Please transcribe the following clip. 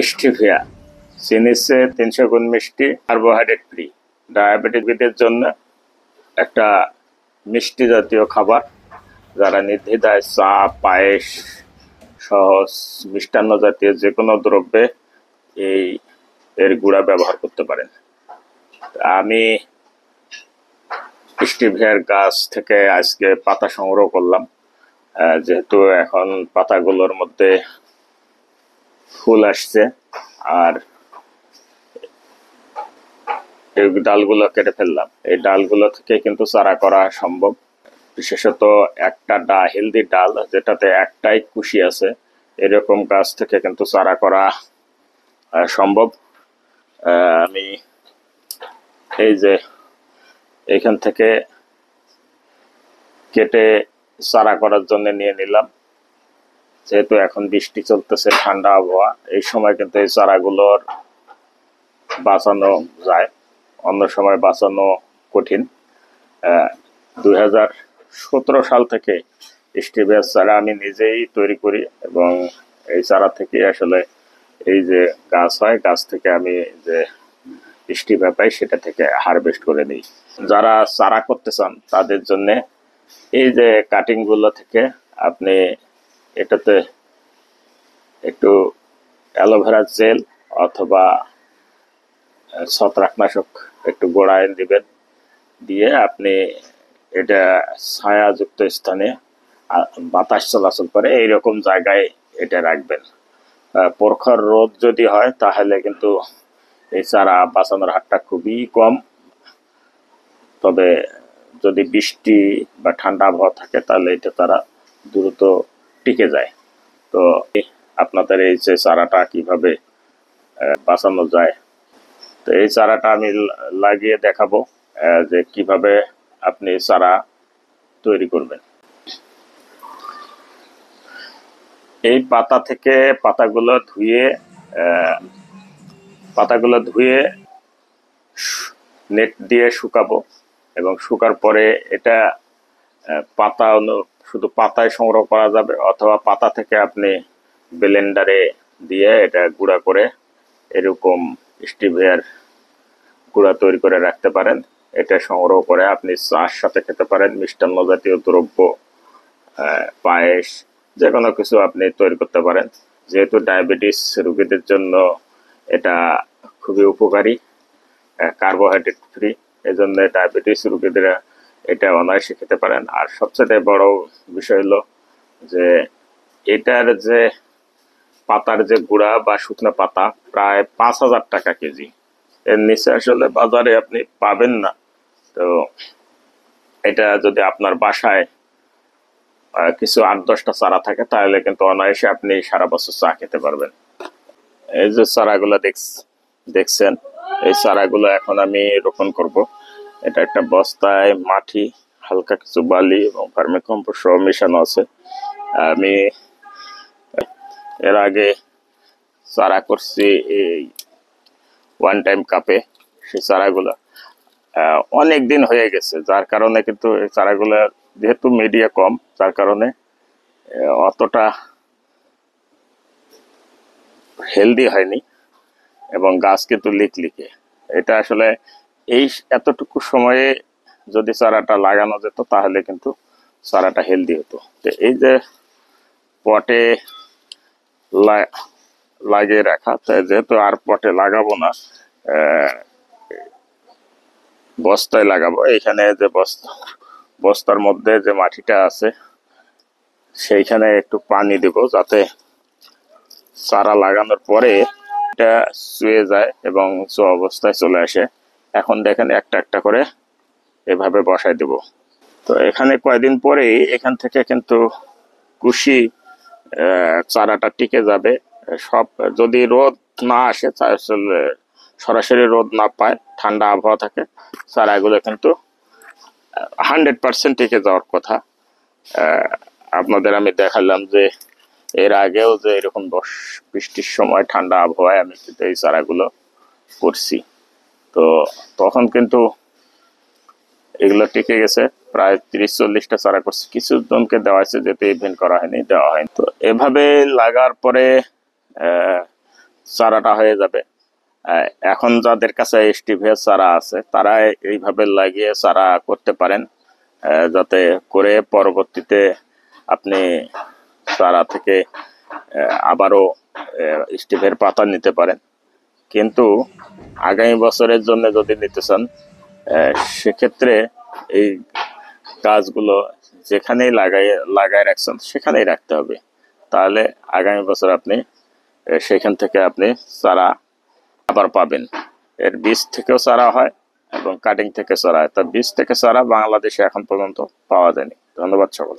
Stevia চিনির চেয়ে 300 গুণ মিষ্টি, কার্বোহাইড্রেট ফ্রি, ডায়াবেটিকদের জন্য একটা মিষ্টি জাতীয় খাবার। যারা নির্দ্বিধায় চা, পায়েস সহজ মিষ্টান্ন জাতীয় যে কোনো দ্রব্যে এর গুঁড়া ব্যবহার করতে পারেন। আমি স্টিভিয়ার গাছ থেকে আজকে পাতা সংগ্রহ করলাম, যেহেতু এখন পাতাগুলোর মধ্যে ফুল আসছে আর এই ডালগুলো কেটে ফেললাম। এই ডালগুলো থেকে কিন্তু চারা করা সম্ভব, বিশেষত একটা হেলদি ডাল যেটাতে একটাই কুশি আছে, এরকম গাছ থেকে কিন্তু চারা করা সম্ভব। আমি এই যে এখান থেকে কেটে চারা করার জন্য নিয়ে নিলাম। যেহেতু এখন বৃষ্টি চলতেছে, ঠান্ডা আবহাওয়া, এই সময় কিন্তু এই চারাগুলোর বাঁচানো যায়, অন্য সময় বাঁচানো কঠিন। 2017 সাল থেকে স্টিভিয়ার চারা আমি নিজেই তৈরি করি এবং এই চারা থেকে আসলে এই যে গাছ হয়, গাছ থেকে আমি যে স্টিভিয়া পাই সেটা থেকে হারভেস্ট করে নিই। যারা চারা করতে চান তাদের জন্য এই যে কাটিং গুলো থেকে আপনি এটাতে একটু অ্যালোভেরা জেল অথবা ছত্রাকনাশক একটু গোড়ায় দিবেন, দিয়ে আপনি এটা ছায়াযুক্ত স্থানে বাতাস চলাচল করে এইরকম জায়গায় এটা রাখবেন। প্রখর রোদ যদি হয় তাহলে কিন্তু এই চারা বাঁচানোর হারটা খুবই কম, তবে যদি বৃষ্টি বা ঠান্ডা আবহাওয়া থাকে তাহলে এটা তারা দ্রুত টিকে যায়। তো আপনাদের এই যে চারাটা কিভাবে বাঁচানো যায়, তো এই চারাটা আমি লাগিয়ে দেখাবো যে কিভাবে আপনি চারা তৈরি করবেন। এই পাতা থেকে পাতাগুলো ধুয়ে নেট দিয়ে শুকাবো এবং শুকার পরে এটা পাতা শুধু পাতায় সংগ্রহ করা যাবে, অথবা পাতা থেকে আপনি ব্লেন্ডারে দিয়ে এটা গুঁড়া করে এরকম স্টিভিয়ার গুঁড়া তৈরি করে রাখতে পারেন। এটা সংগ্রহ করে আপনি চার সাথে খেতে পারেন, মিষ্টান্ন জাতীয় দ্রব্য, পায়েস, যে কোনো কিছু আপনি তৈরি করতে পারেন। যেহেতু ডায়াবেটিস রোগীদের জন্য এটা খুবই উপকারী, কার্বোহাইড্রেট ফ্রি, এজন্য ডায়াবেটিস রোগীদের এটা অনায়াসে খেতে পারেন। আর সবচেয়ে বড় বিষয় হলো যে এটার যে পাতার যে গুঁড়া বা শুকনো পাতা প্রায় 5,000 টাকা কেজি, এর নিচে আসলে বাজারে আপনি পাবেন না। তো এটা যদি আপনার বাসায় কিছু 8-10টা চারা থাকে তাহলে কিন্তু অনায়াসে আপনি সারা বছর চা খেতে পারবেন। এই যে চারাগুলো দেখছেন, এই চারাগুলো এখন আমি রোপণ করব। এটা একটা বস্তায় মাটি, হালকা কিছু বালি এবং ভার্মিকম্পোস্ট সহ মেশানো আছে। আমি এর আগে চারা করছি এই ওয়ান টাইম কাপে, সেই চারাগুলো অনেক দিন হয়ে গেছে, যার কারণে কিন্তু এই চারাগুলো যেহেতু মিডিয়া কম, যার কারণে অতটা হেলদি হয়নি এবং গাছ কিন্তু লিকলিকে। এটা আসলে এই এতটুকু সময়ে যদি চারাটা লাগানো যেত তাহলে কিন্তু চারাটা হেলদি হতো। তো এই যে পটে লাগিয়ে রাখা, তাই যেহেতু আর পটে লাগাবো না, বস্তায় লাগাবো। এখানে যে বস্তার মধ্যে যে মাটিটা আছে সেইখানে একটু পানি দেব, যাতে চারা লাগানোর পরে এটা চুয়ে যায় এবং অবস্থায় চলে আসে। এখন দেখেন একটা একটা করে এভাবে বসাই দেব। তো এখানে কয়েকদিন পরেই এখান থেকে কিন্তু কুশি চারাটা টিকে যাবে। সব যদি রোদ না আসে, সরাসরি রোদ না পায়, ঠান্ডা আবহাওয়া থাকে, চারাগুলো কিন্তু 100% টিকে যাওয়ার কথা। আপনাদের আমি দেখালাম যে এর আগেও যে এরকম বৃষ্টির সময় ঠান্ডা আবহাওয়ায় আমি কিন্তু এই চারাগুলো করছি, তো তখন কিন্তু এগুলো টিকে গেছে। প্রায় 30-40টা চারা করছি, কিছু জনকে দেওয়া হয়েছে, যেতে ইভেন্ট করা হয়নি, দেওয়া হয়নি। তো এভাবে লাগার পরে চারাটা হয়ে যাবে। এখন যাদের কাছে স্টিভিয়া চারা আছে তারা এইভাবে লাগিয়ে চারা করতে পারেন, যাতে করে পরবর্তীতে আপনি চারা থেকে আবারও স্টিভের পাতা নিতে পারেন। কিন্তু আগামী বছরের জন্য যদি নিতে চান, সেক্ষেত্রে এই গাছগুলো যেখানেই লাগায় রাখছেন সেখানেই রাখতে হবে। তাহলে আগামী বছর আপনি সেখান থেকে আপনি চারা আবার পাবেন। এর বীজ থেকেও চারা হয় এবং কাটিং থেকে চারা হয়। তা বীজ থেকে চারা বাংলাদেশে এখন পর্যন্ত পাওয়া যায়নি। ধন্যবাদ সকল।